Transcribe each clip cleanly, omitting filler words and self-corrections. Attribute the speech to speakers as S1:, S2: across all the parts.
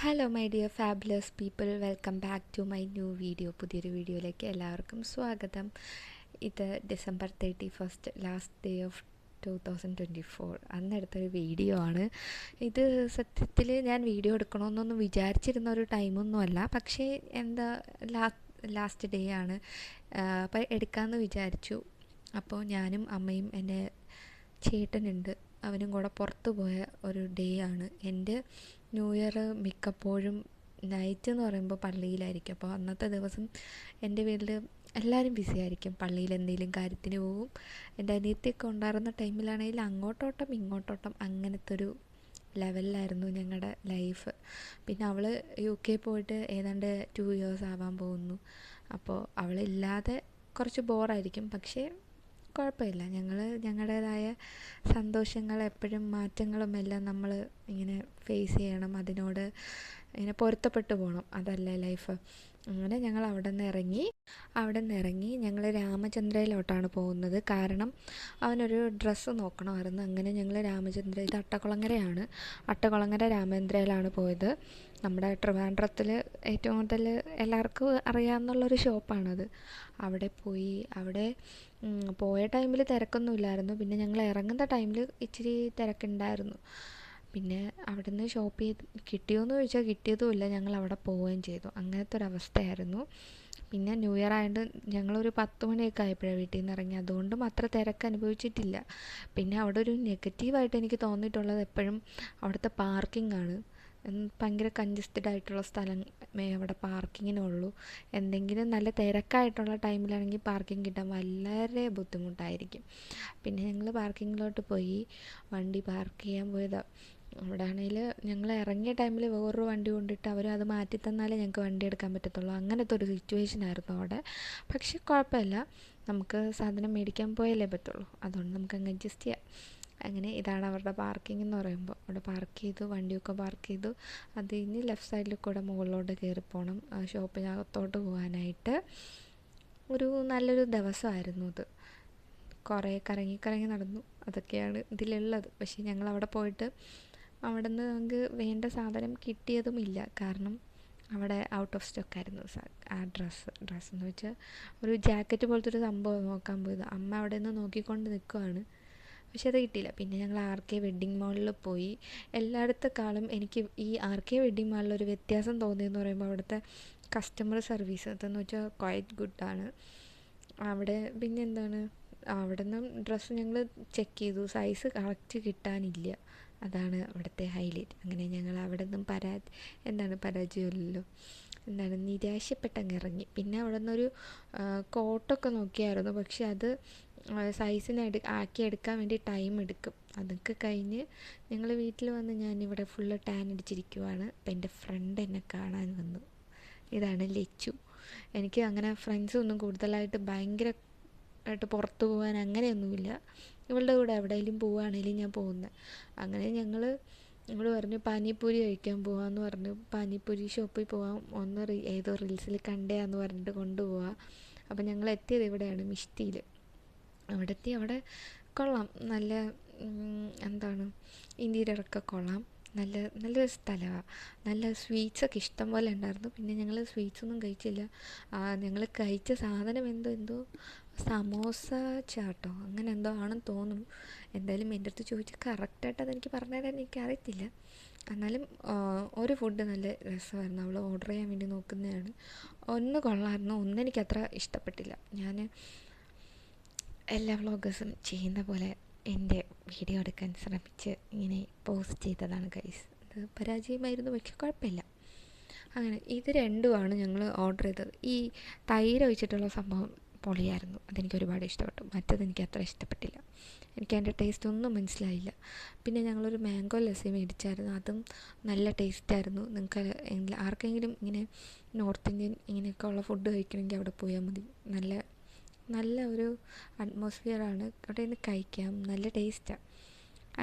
S1: Hello my dear fabulous people, welcome back to my new video. പുതിയൊരു വീഡിയോയിലേക്ക് എല്ലാവർക്കും സ്വാഗതം. ഇത് December 31st, last day of 2024 അന്നെടുത്തൊരു വീഡിയോ ആണ് ഇത്. സത്യത്തിൽ ഞാൻ വീഡിയോ എടുക്കണമെന്നൊന്നും വിചാരിച്ചിരുന്ന ഒരു ടൈമൊന്നുമല്ല, പക്ഷേ എന്താ ലാസ്റ്റ് ഡേ ആണ്, അപ്പോൾ എടുക്കാമെന്ന് വിചാരിച്ചു. അപ്പോൾ ഞാനും അമ്മയും എൻ്റെ ചേട്ടനുണ്ട്, അവനും കൂടെ പുറത്തു പോയ ഒരു ഡേ ആണ്. എൻ്റെ ന്യൂ ഇയർ മിക്കപ്പോഴും നൈറ്റ് എന്ന് പറയുമ്പോൾ പള്ളിയിലായിരിക്കും. അപ്പോൾ അന്നത്തെ ദിവസം എൻ്റെ വീട്ടിൽ എല്ലാവരും ബിസി ആയിരിക്കും, പള്ളിയിൽ എന്തെങ്കിലും കാര്യത്തിന് പോവും. എൻ്റെ അനിയത്തിയൊക്കെ ഉണ്ടായിരുന്ന ടൈമിലാണെങ്കിൽ അങ്ങോട്ടോട്ടം ഇങ്ങോട്ടോട്ടം അങ്ങനത്തെ ഒരു ലെവലിലായിരുന്നു ഞങ്ങളുടെ ലൈഫ്. പിന്നെ അവൾ UK പോയിട്ട് ഏതാണ്ട് 2 years ആവാൻ പോകുന്നു. അപ്പോൾ അവളില്ലാതെ കുറച്ച് ബോറായിരിക്കും, പക്ഷേ കുഴപ്പമില്ല. ഞങ്ങൾ ഞങ്ങളുടേതായ സന്തോഷങ്ങൾ എപ്പോഴും മാറ്റങ്ങളും എല്ലാം നമ്മൾ ഇങ്ങനെ ഫേസ് ചെയ്യണം, അതിനോട് ഇങ്ങനെ പൊരുത്തപ്പെട്ടു പോകണം, അതല്ലേ ലൈഫ്. അങ്ങനെ ഞങ്ങൾ അവിടെ നിന്ന് ഇറങ്ങി ഞങ്ങൾ രാമചന്ദ്രയിലോട്ടാണ് പോകുന്നത്. കാരണം അവനൊരു ഡ്രസ്സ് നോക്കണമായിരുന്നു. അങ്ങനെ ഞങ്ങൾ ഇത് അട്ടക്കുളങ്ങര രാമചന്ദ്രയിലാണ് പോയത്. നമ്മുടെ ട്രിവാൻഡ്രത്തിൽ ഏറ്റവും കൂടുതൽ എല്ലാവർക്കും അറിയാവുന്നുള്ളൊരു ഷോപ്പാണത്. അവിടെ പോയ ടൈമിൽ തിരക്കൊന്നുമില്ലായിരുന്നു. പിന്നെ ഞങ്ങൾ ഇറങ്ങുന്ന ടൈമിൽ ഇച്ചിരി തിരക്കുണ്ടായിരുന്നു. പിന്നെ അവിടെ നിന്ന് ഷോപ്പ് ചെയ്ത് കിട്ടിയോയെന്ന് ചോദിച്ചാൽ കിട്ടിയതുമില്ല, ഞങ്ങൾ അവിടെ പോവുകയും ചെയ്തു. അങ്ങനത്തെ ഒരവസ്ഥയായിരുന്നു. പിന്നെ ന്യൂ ഇയർ ആയതുകൊണ്ട് ഞങ്ങളൊരു 10 മണിയൊക്കെ ആയപ്പോഴാണ് വീട്ടിൽ നിന്ന് ഇറങ്ങി, അതുകൊണ്ടും അത്ര തിരക്ക് അനുഭവിച്ചിട്ടില്ല. പിന്നെ അവിടെ ഒരു നെഗറ്റീവായിട്ട് എനിക്ക് തോന്നിയിട്ടുള്ളത് എപ്പോഴും അവിടുത്തെ പാർക്കിംഗ് ആണ്. ഭയങ്കര കൺജസ്റ്റഡ് ആയിട്ടുള്ള സ്ഥലമേ അവിടെ പാർക്കിങ്ങിനുള്ളൂ. എന്തെങ്കിലും നല്ല തിരക്കായിട്ടുള്ള ടൈമിലാണെങ്കിൽ പാർക്കിംഗ് കിട്ടാൻ വളരെ ബുദ്ധിമുട്ടായിരിക്കും. പിന്നെ ഞങ്ങൾ പാർക്കിങ്ങിലോട്ട് പോയി വണ്ടി പാർക്ക് ചെയ്യാൻ പോയതാണ്. അവിടെ ആണെങ്കിൽ ഞങ്ങൾ ഇറങ്ങിയ ടൈമിൽ വേറൊരു വണ്ടി കൊണ്ടിട്ട് അവർ അത് മാറ്റി തന്നാലേ ഞങ്ങൾക്ക് വണ്ടി എടുക്കാൻ പറ്റത്തുള്ളൂ. അങ്ങനത്തെ ഒരു സിറ്റുവേഷനായിരുന്നു അവിടെ. പക്ഷേ കുഴപ്പമില്ല, നമുക്ക് സാധനം മേടിക്കാൻ പോയാലേ പറ്റുള്ളൂ, അതുകൊണ്ട് നമുക്ക് അങ്ങ് അഡ്ജസ്റ്റ് ചെയ്യാം. അങ്ങനെ ഇതാണ് അവരുടെ പാർക്കിംഗ് എന്ന് പറയുമ്പോൾ. അവിടെ പാർക്ക് ചെയ്തു, വണ്ടിയൊക്കെ പാർക്ക് ചെയ്തു. അത് കഴിഞ്ഞ് ലെഫ്റ്റ് സൈഡിൽ കൂടെ മുകളിലോട്ട് കയറി പോകണം ഷോപ്പിനകത്തോട്ട് പോകാനായിട്ട്. ഒരു നല്ലൊരു ദിവസമായിരുന്നു ഇത്. കുറേ കറങ്ങി നടന്നു, അതൊക്കെയാണ് ഇതിലുള്ളത്. പക്ഷേ ഞങ്ങൾ അവിടെ പോയിട്ട് അവിടെ നിന്ന് നമുക്ക് വേണ്ട സാധനം കിട്ടിയതുമില്ല. കാരണം അവിടെ ഔട്ട് ഓഫ് സ്റ്റോക്ക് ആയിരുന്നു ആ ഡ്രസ്സ് എന്ന് വെച്ചാൽ ഒരു ജാക്കറ്റ് പോലത്തെ ഒരു സംഭവം നോക്കാൻ പോയത്. അമ്മ അവിടെ നിന്ന് നോക്കിക്കൊണ്ട് നിൽക്കുവാണ്, പക്ഷെ അത് കിട്ടിയില്ല. പിന്നെ ഞങ്ങൾ RK വെഡ്ഡിങ് മാളിൽ പോയി. എല്ലായിടത്തെക്കാളും എനിക്ക് ഈ RK വെഡ്ഡിങ് മാളിലൊരു വ്യത്യാസം തോന്നിയെന്ന് പറയുമ്പോൾ അവിടുത്തെ കസ്റ്റമർ സർവീസ്, അതെന്ന് വെച്ചാൽ ക്വൈറ്റ് ഗുഡാണ് അവിടെ. പിന്നെ എന്താണ്, അവിടെ നിന്നും ഡ്രസ്സ് ഞങ്ങൾ ചെക്ക് ചെയ്തു, സൈസ് കറക്റ്റ് കിട്ടാനില്ല, അതാണ് അവിടുത്തെ ഹൈലൈറ്റ്. അങ്ങനെ ഞങ്ങൾ അവിടെ നിന്നും പരാജയമില്ലല്ലോ, നിരാശപ്പെട്ടങ്ങ് ഇറങ്ങി. പിന്നെ അവിടെ നിന്നൊരു കോട്ടൊക്കെ നോക്കിയായിരുന്നു, പക്ഷെ അത് സൈസിന് ആക്കിയെടുക്കാൻ വേണ്ടി ടൈം എടുക്കും. അതൊക്കെ കഴിഞ്ഞ് ഞങ്ങൾ വീട്ടിൽ വന്ന് ഞാനിവിടെ ഫുള്ള് ടാൻ അടിച്ചിരിക്കുവാണ്. അപ്പം എൻ്റെ ഫ്രണ്ട് എന്നെ കാണാൻ വന്നു. ഇതാണ് ലച്ചു. എനിക്ക് അങ്ങനെ ഫ്രണ്ട്സൊന്നും കൂടുതലായിട്ട് ഭയങ്കരമായിട്ട് പുറത്ത് പോകാൻ അങ്ങനെയൊന്നുമില്ല. ഇവളുടെ കൂടെ എവിടെയെങ്കിലും പോവുകയാണെങ്കിലും ഞാൻ പോകുന്നത്. അങ്ങനെ ഞങ്ങൾ പറഞ്ഞു പാനിപ്പൂരി കഴിക്കാൻ പോകാമെന്ന് പറഞ്ഞു. പാനിപ്പൂരി ഷോപ്പിൽ പോകാം, ഏതോ റീൽസിൽ കണ്ടേന്ന് പറഞ്ഞിട്ട് കൊണ്ടുപോവാം. അപ്പം ഞങ്ങൾ എത്തിയത് ഇവിടെയാണ്, മിഷ്ടിയിൽ. അവിടെ കൊള്ളാം, നല്ല ഇൻറ്റീരിയറൊക്കെ കൊള്ളാം, നല്ലൊരു സ്ഥലമാണ്. നല്ല സ്വീറ്റ്സൊക്കെ ഇഷ്ടം പോലെ ഉണ്ടായിരുന്നു. പിന്നെ ഞങ്ങൾ സ്വീറ്റ്സൊന്നും കഴിച്ചില്ല. ഞങ്ങൾ കഴിച്ച സാധനം എന്തോ സമോസ ചാട്ടോ അങ്ങനെ എന്തോ ആണെന്ന് തോന്നുന്നു. എന്തായാലും എൻ്റെ അടുത്ത് ചോദിച്ച് കറക്റ്റായിട്ട് അതെനിക്ക് പറഞ്ഞു തരാൻ എനിക്കറിയത്തില്ല. എന്നാലും ഒരു ഫുഡ് നല്ല രസമായിരുന്നു. അവൾ ഓർഡർ ചെയ്യാൻ വേണ്ടി നോക്കുന്നതാണ്. ഒന്ന് കൊള്ളായിരുന്നു, ഒന്നെനിക്കത്ര ഇഷ്ടപ്പെട്ടില്ല. ഞാൻ എല്ലാ വ്ളോഗേഴ്സും ചെയ്യുന്ന പോലെ എൻ്റെ വീഡിയോ എടുക്കാൻ ശ്രമിച്ച് ഇങ്ങനെ പോസ്റ്റ് ചെയ്തതാണ് ഗൈസ്. ഇത് പരാജയമായിരുന്നു, പക്ഷെ കുഴപ്പമില്ല. അങ്ങനെ ഇത് രണ്ടുമാണ് ഞങ്ങൾ ഓർഡർ ചെയ്തത്. ഈ തൈര് ഒഴിച്ചിട്ടുള്ള സംഭവം പൊളിയായിരുന്നു, അതെനിക്ക് ഒരുപാട് ഇഷ്ടപ്പെട്ടു. മറ്റതെനിക്ക് അത്ര ഇഷ്ടപ്പെട്ടില്ല, എനിക്ക് അതിൻ്റെ ടേസ്റ്റ് ഒന്നും മനസ്സിലായില്ല. പിന്നെ ഞങ്ങളൊരു മാംഗോ ലസ്സി മേടിച്ചായിരുന്നു, അതും നല്ല ടേസ്റ്റായിരുന്നു. നിങ്ങൾക്ക് ആർക്കെങ്കിലും ഇങ്ങനെ നോർത്ത് ഇന്ത്യൻ ഇങ്ങനെയൊക്കെ ഉള്ള ഫുഡ് കഴിക്കണമെങ്കിൽ അവിടെ പോയാൽ മതി. നല്ല ഒരു അറ്റ്മോസ്ഫിയറാണ്, അവിടെ നിന്ന് കഴിക്കാം, നല്ല ടേസ്റ്റാണ്.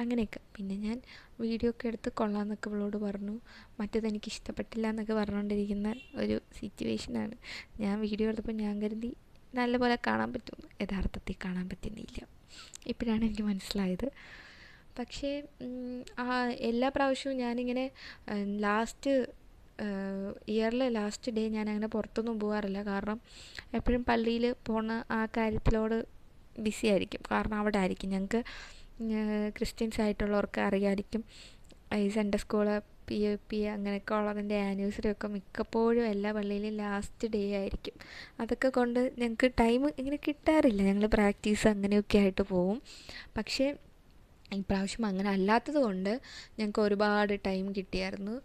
S1: അങ്ങനെയൊക്കെ. പിന്നെ ഞാൻ വീഡിയോ ഒക്കെ എടുത്ത് കൊള്ളാമെന്നൊക്കെ ഇവളോട് പറഞ്ഞു. മറ്റേതെനിക്ക് ഇഷ്ടപ്പെട്ടില്ല എന്നൊക്കെ പറഞ്ഞുകൊണ്ടിരിക്കുന്ന ഒരു സിറ്റുവേഷനാണ്. ഞാൻ വീഡിയോ എടുത്തപ്പോൾ ഞാൻ കരുതി നല്ലപോലെ കാണാൻ പറ്റുമെന്ന്, യഥാർത്ഥത്തിൽ കാണാൻ പറ്റുന്നില്ല. ഇപ്പോഴാണ് എനിക്ക് മനസ്സിലായത്. പക്ഷേ എല്ലാ പ്രാവശ്യവും ഞാനിങ്ങനെ ലാസ്റ്റ് ഇയറിലെ ലാസ്റ്റ് ഡേ ഞാൻ അങ്ങനെ പുറത്തൊന്നും പോകാറില്ല. കാരണം എപ്പോഴും പള്ളിയിൽ പോണ ആ കാര്യത്തിലോട് ബിസി ആയിരിക്കും. കാരണം അവിടെ ആയിരിക്കും ഞങ്ങൾക്ക് ക്രിസ്ത്യൻസ് ആയിട്ടുള്ളവർക്ക് അറിയാമായിരിക്കും ഈ സൺഡേ സ്കൂള് POP അങ്ങനെയൊക്കെ ഉള്ളതിൻ്റെ ആനിവേഴ്സറി ഒക്കെ മിക്കപ്പോഴും എല്ലാ പള്ളിയിലും ലാസ്റ്റ് ഡേ ആയിരിക്കും. അതൊക്കെ കൊണ്ട് ഞങ്ങൾക്ക് ടൈം ഇങ്ങനെ കിട്ടാറില്ല. ഞങ്ങൾ പ്രാക്ടീസ് അങ്ങനെയൊക്കെ ആയിട്ട് പോവും. പക്ഷേ ഇപ്രാവശ്യം അങ്ങനെ അല്ലാത്തത് കൊണ്ട് ഞങ്ങൾക്ക് ഒരുപാട് ടൈം കിട്ടിയായിരുന്നു.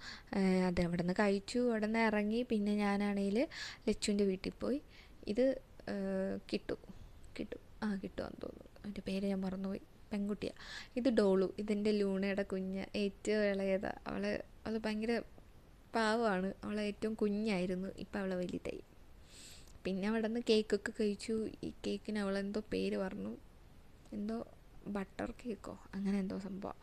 S1: അത് അവിടെ നിന്ന് കഴിച്ചു, അവിടെ നിന്ന് ഇറങ്ങി. പിന്നെ ഞാനാണെങ്കിൽ ലച്ചുവിൻ്റെ വീട്ടിൽ പോയി. ഇത് കിട്ടുമെന്ന് തോന്നുന്നു, അതിൻ്റെ പേര് ഞാൻ മറന്നുപോയി, പെൺകുട്ടിയാണ്. ഇത് ഡോളു, ഇതിൻ്റെ ലൂണയുടെ കുഞ്ഞ്, ഏറ്റവും ഇളയതാണ്. അവൾ ഭയങ്കര പാവമാണ്. അവൾ ഏറ്റവും കുഞ്ഞായിരുന്നു, ഇപ്പം അവൾ വലുതായി. പിന്നെ അവിടെ നിന്ന് കേക്കൊക്കെ കഴിച്ചു. ഈ കേക്കിന് അവളെന്തോ പേര് പറഞ്ഞു, എന്തോ ബട്ടർ കേക്കോ അങ്ങനെ എന്തോ സംഭവം,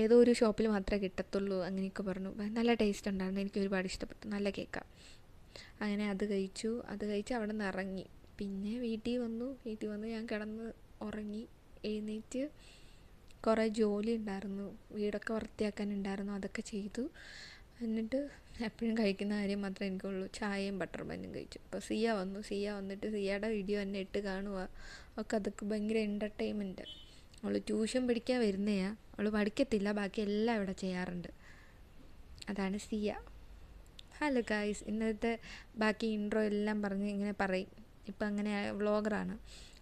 S1: ഏതോ ഒരു ഷോപ്പിൽ മാത്രമേ കിട്ടത്തുള്ളൂ അങ്ങനെയൊക്കെ പറഞ്ഞു. നല്ല ടേസ്റ്റ് ഉണ്ടായിരുന്നു, എനിക്ക് ഒരുപാട് ഇഷ്ടപ്പെട്ടു, നല്ല കേക്കാണ്. അങ്ങനെ അത് കഴിച്ച് അവിടെ നിന്ന് ഇറങ്ങി. പിന്നെ വീട്ടിൽ വന്ന് ഞാൻ കിടന്ന് ഉറങ്ങി. എഴുന്നേറ്റ് കുറേ ജോലി ഉണ്ടായിരുന്നു, വീടൊക്കെ വൃത്തിയാക്കാനുണ്ടായിരുന്നു, അതൊക്കെ ചെയ്തു. എന്നിട്ട് എപ്പോഴും കഴിക്കുന്ന കാര്യം മാത്രമേ എനിക്കുള്ളൂ, ചായയും ബട്ടർ ബന്നും കഴിച്ചു. അപ്പോൾ സിയ വന്നിട്ട് സിയയുടെ വീഡിയോ തന്നെ ഇട്ട് കാണുക. അതൊക്കെ ഭയങ്കര എൻ്റർടൈൻമെൻറ്റ്. അവൾ ട്യൂഷൻ പഠിക്കാൻ വരുന്നതാണ്, അവൾ പഠിക്കത്തില്ല, ബാക്കി എല്ലാം ഇവിടെ ചെയ്യാറുണ്ട്. അതാണ് സിയ. ഹലോ ഗായ്സ്, ഇന്നത്തെ ബാക്കി ഇൻട്രോ എല്ലാം പറഞ്ഞ് ഇങ്ങനെ പറയും. ഇപ്പം അങ്ങനെ വ്ളോഗറാണ്.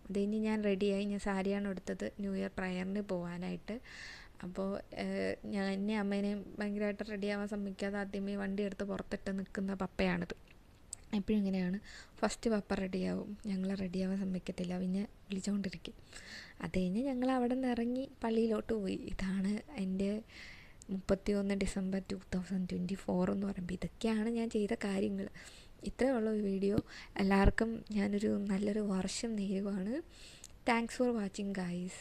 S1: അത് കഴിഞ്ഞ് ഞാൻ റെഡിയായി. ഞാൻ സാരിയാണ് എടുത്തത് ന്യൂ ഇയർ പ്രയറിന് പോകാനായിട്ട്. അപ്പോൾ എന്നെ അമ്മേനെയും ഭയങ്കരമായിട്ട് റെഡിയാവാൻ സമ്മതിക്കാതെ ആദ്യമേ വണ്ടി എടുത്ത് പുറത്തിട്ട് നിൽക്കുന്ന പപ്പയാണിത്. എപ്പോഴും ഇങ്ങനെയാണ്, ഫസ്റ്റ് പപ്പ റെഡിയാവും, ഞങ്ങൾ റെഡിയാവാൻ സമ്മതിക്കത്തില്ല, പിന്നെ വിളിച്ചുകൊണ്ടിരിക്കും. അത് കഴിഞ്ഞ് ഞങ്ങൾ അവിടെ നിന്ന് ഇറങ്ങി പള്ളിയിലോട്ട് പോയി. ഇതാണ് എൻ്റെ 31 ഡിസംബർ 2024 എന്ന് പറയുമ്പോൾ. ഇതൊക്കെയാണ് ഞാൻ ചെയ്ത കാര്യങ്ങൾ. ഇത്രയേ ഉള്ളൂ ഈ വീഡിയോ. എല്ലാവർക്കും ഞാനൊരു നല്ലൊരു വർഷം നേരുവാണ്. Thanks for watching guys.